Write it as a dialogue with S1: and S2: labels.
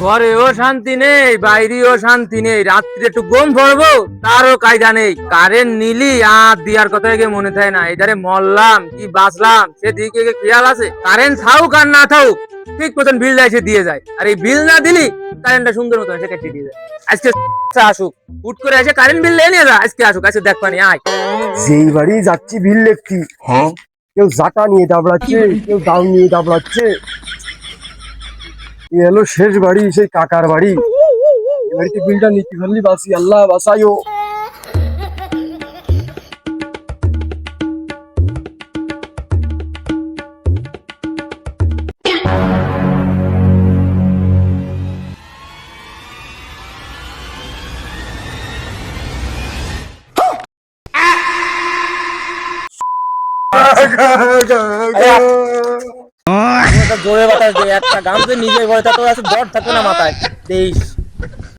S1: ঘরেও শান্তি নেই, বাইরেও শান্তি নেই। রাত্রে একটু ঘুম পড়বো তারও কায়দা নেই। কারেন্ট নিলি আর দিয়ার কথা গিয়ে মনে থাকে না, এধারে মরলাম কি বাঁচলাম সেদিকে খেয়াল আছে। কারেন্ট থাকুক আর না থাকুক ঠিক মতন বিল যায় সে দিয়ে যায়, আর এই বিল না দিলি কারেন্টটা সুন্দর মতো এসে কেটে দিয়ে যায়। আজকে আসুক, হুট করে এসে কারেন্ট বিল নিয়ে যা, আজকে আসুক, আজকে দেখ পানি আয়।
S2: যেই বাড়ি যাচ্ছি ভিড় লেখছি, কেউ জাটা নিয়ে দাবড়াচ্ছে, কেউ দাও নিয়ে দাবড়াচ্ছে। এ হলো শেষ বাড়ি, সেই কাকার বাড়ি। এ বাড়িতে বিলটা নিতে পারলি বাঁচি, আল্লাহ বাঁচাইও।
S1: জোরে বাতাস দে, একটা গান তুই নিজের ঘরে থাকতে জ্বর থাকবে না মাথায় দেশ।